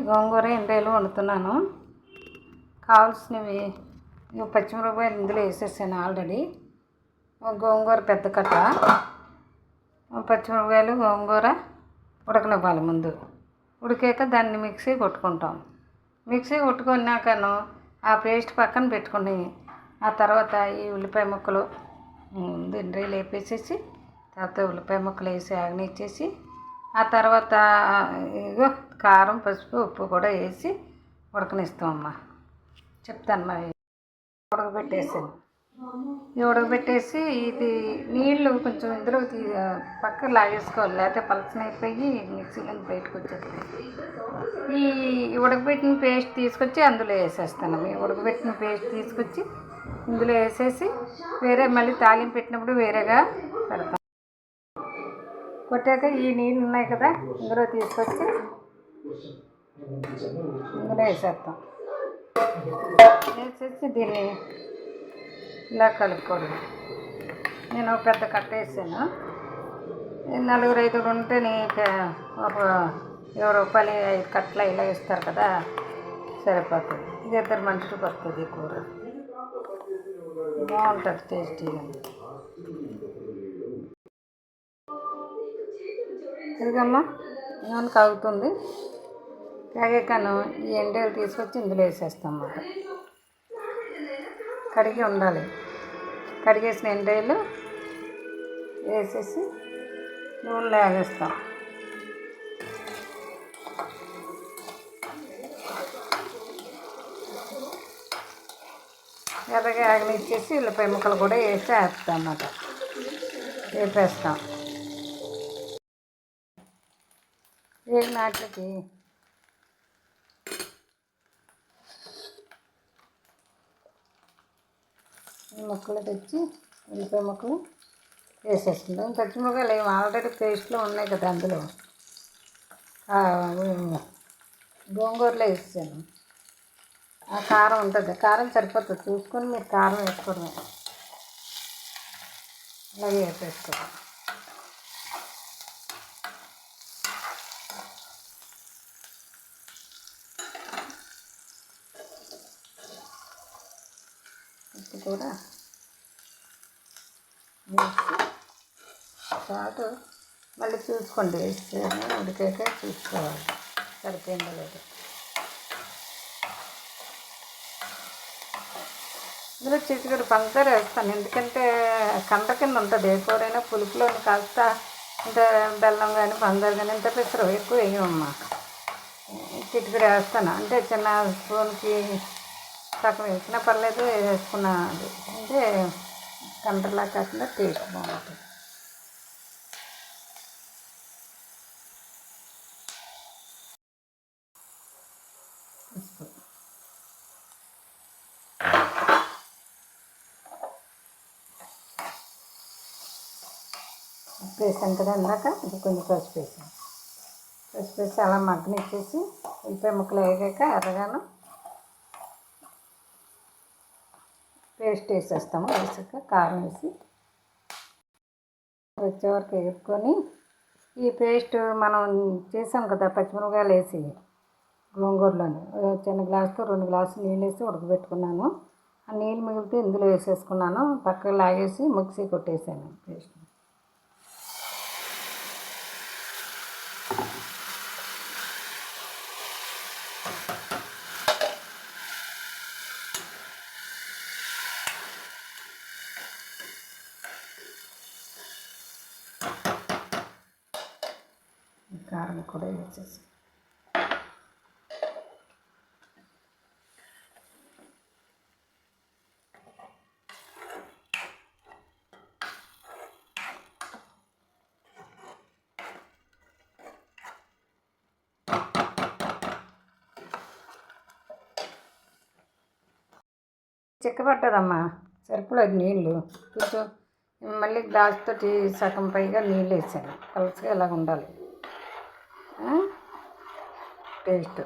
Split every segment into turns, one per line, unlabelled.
గోంగూర ఎండేలు వండుతున్నాను. కావాల్సినవి పచ్చిమిరపకాయలు ఇందులో వేసేసాను ఆల్రెడీ. గోంగూర పెద్ద కట్ట, పచ్చిమిరపకాయలు, గోంగూర ఉడకనివ్వాలి. ముందు ఉడికాక దాన్ని మిక్సీ కొట్టుకుంటాం. మిక్సీ కొట్టుకున్నాకను ఆ పేస్ట్ పక్కన పెట్టుకుని ఆ తర్వాత ఈ ఉల్లిపాయ ముక్కలు ఎండ్రీలు వేపేసేసి తర్వాత ఉల్లిపాయ ముక్కలు వేసి ఆగనిచ్చేసి ఆ తర్వాత ఇగో కారం, పసుపు, ఉప్పు కూడా వేసి ఉడకనిస్తామమ్మా. చెప్తాను మరి. ఉడకబెట్టేసాను. ఉడకబెట్టేసి ఇది నీళ్ళు కొంచెం ఇందులో పక్కకు లాగేసుకోవాలి, లేకపోతే పలచనైపోయి మిక్సీలో బయటకు వచ్చేస్తుంది. ఈ ఉడకబెట్టిన పేస్ట్ తీసుకొచ్చి అందులో వేసేస్తాను. ఈ ఉడకబెట్టిన పేస్ట్ తీసుకొచ్చి ఇందులో వేసేసి వేరే మళ్ళీ తాలింపు పెట్టినప్పుడు వేరేగా పెడతాం. కొట్టాక ఈ నీళ్ళు ఉన్నాయి కదా, ఇందులో తీసుకొచ్చి ఇందులో వేసేస్తాం. వేసేసి దీన్ని ఇలా కలుపుకోవడం. నేను ఒక పెద్ద కట్ట వేసాను. 4-5 ఉంటే ఒక 20 రూపాయలు 5 కట్టలు ఇలా ఇస్తారు కదా, సరిపోతుంది. ఇది 2 మనుషులకు వస్తుంది. కూర బాగుంటుంది, టేస్టీగా. ఇదిగమ్మా నూనె కాగుతుంది. కాగాకను ఈ ఎండేలు తీసుకొచ్చి ఇందులో వేసేస్తాం అన్నమాట. కడిగి ఉండాలి. కడిగేసిన ఎండేలు వేసేసి నూనెలో వేగేస్తాం. ఎర్రగా ఆగనిచ్చేసి ఉల్లిపాయ ముక్కలు కూడా వేసి వేస్తాం అన్నమాట. వేపేస్తాం. నాటికి ముక్కలు తెచ్చి ఉల్లిపాయ ముక్కలు వేసేసుకుంటాం. పచ్చిమిరపకాయలు ఏమి ఆల్రెడీ పేస్ట్లో ఉన్నాయి కదా, అందులో గోంగూరలో వేసాను. ఆ కారం ఉంటుంది, కారం సరిపోతుంది. చూసుకొని మీరు కారం వేసుకోవడమే. అలాగే వేసేసుకోవడం. ఉప్పు కూడా వేసి చాటు మళ్ళీ చూసుకోండి. వేసి ఉడికాక చూసుకోవాలి సరిపోయిందో లేదు. ఇందులో చిటికెడు పంచదార వేస్తాను, ఎందుకంటే కంట కింద ఉంటుంది. ఏ కూరైనా పులుపులో కాస్త ఇంత బెల్లం కానీ పంచదార కానీ ఇంత పెసరు ఎక్కువ వేయమమ్మా. చిటికెడు వేస్తాను, అంటే చిన్న స్పూన్కి సగం వేసినా పర్లేదు, వేసుకున్నది అంటే కంటలా కాకుండా టేస్ట్ బాగుంటుంది. ఉప్పు వేసాను కదా ఇందాక, ఇది కొంచెం పసుపు వేసాను. పసుపు వేసి అలా మగ్గనిచ్చేసి ఉల్లిపాయ ముక్కలు వేగాక ఎర్రగాను పేస్ట్ వేసేస్తాము. వేసాక కారం వేసి వచ్చేవరకు వేసుకొని ఈ పేస్ట్ మనం చేసాం కదా పచ్చిమిరపకాయలు వేసి గోంగూరలోని చిన్న గ్లాసుతో 2 గ్లాసులు నీళ్ళు వేసి ఉడకబెట్టుకున్నాను. ఆ నీళ్ళు మిగిలితే ఇందులో వేసేసుకున్నాను. పక్కకు లాగేసి మిక్సీ కొట్టేసాను పేస్ట్. కారం కూడా వేసేసి చిక్కబట్టదమ్మా. సరిపోలేదు నీళ్ళు. కొంచెం మళ్ళీ గ్లాసుతో సగం పైగా నీళ్ళు వేసాను. పలుచగా ఇలాగ ఉండాలి టేస్ట్.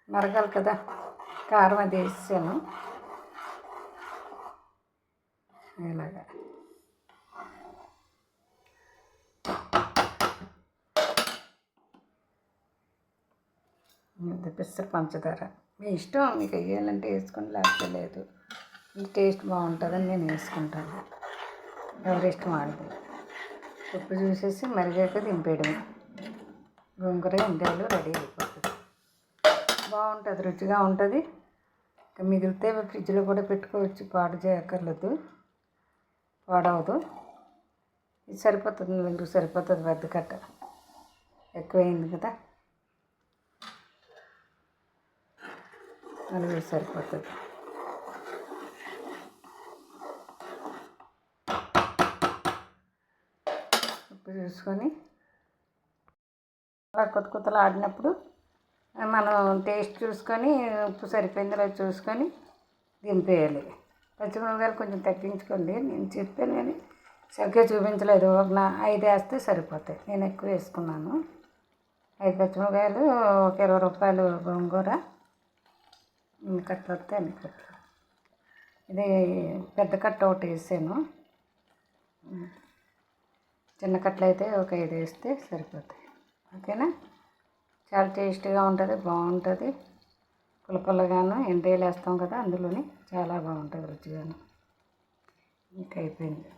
మరగాలి కదా, కారం అది వేసాను ఇలాగా. ఇంత పిస్స పంచదార మీ ఇష్టం, మీకు వేయాలంటే వేసుకొని లేకపోతే లేదు. ఈ టేస్ట్ బాగుంటుందని నేను వేసుకుంటాను, ఎవరి ఇష్టం వాడిది. ఉప్పు చూసేసి మరిగాక దింపేయడమే. గోంగూర ఎండాలు రెడీ అయిపోతుంది. బాగుంటుంది, రుచిగా ఉంటుంది. ఇంకా మిగిలితే ఫ్రిడ్జ్లో కూడా పెట్టుకోవచ్చు, పాడు చేయక్కర్లేదు, పాడవదు. ఇది సరిపోతుంది, నలుగురు సరిపోతుంది. పెద్ద కట్ట ఎక్కువైంది కదా, నలుగురు సరిపోతుంది. ఉప్పు చూసుకొని అలా కొత్త కొత్తలు ఆడినప్పుడు మనం టేస్ట్ చూసుకొని ఉప్పు సరిపోయిందో లేదో చూసుకొని దింపేయాలి. పచ్చిమిరపకాయలు కొంచెం తగ్గించుకోండి, నేను చెప్పాను కానీ సరిగ్గా చూపించలేదు. ఒక 5 వేస్తే సరిపోతాయి, నేను ఎక్కువ వేసుకున్నాను. 5 పచ్చిమిరపకాయలు, ఒక 20 రూపాయలు గోంగూర, ఎన్ని కట్టలు వస్తే అన్ని కట్టలు. ఇది పెద్ద కట్ట ఒకటి వేసాను, చిన్న కట్టలు అయితే ఒక 5 వేస్తే సరిపోతాయి. ఓకేనా, చాలా టేస్టీగా ఉంటుంది, బాగుంటుంది. పుల్లపుల్లగాను ఎండేలు వేస్తాం కదా, అందులోని చాలా బాగుంటుంది రుచిగాను. ఇంకా అయిపోయింది.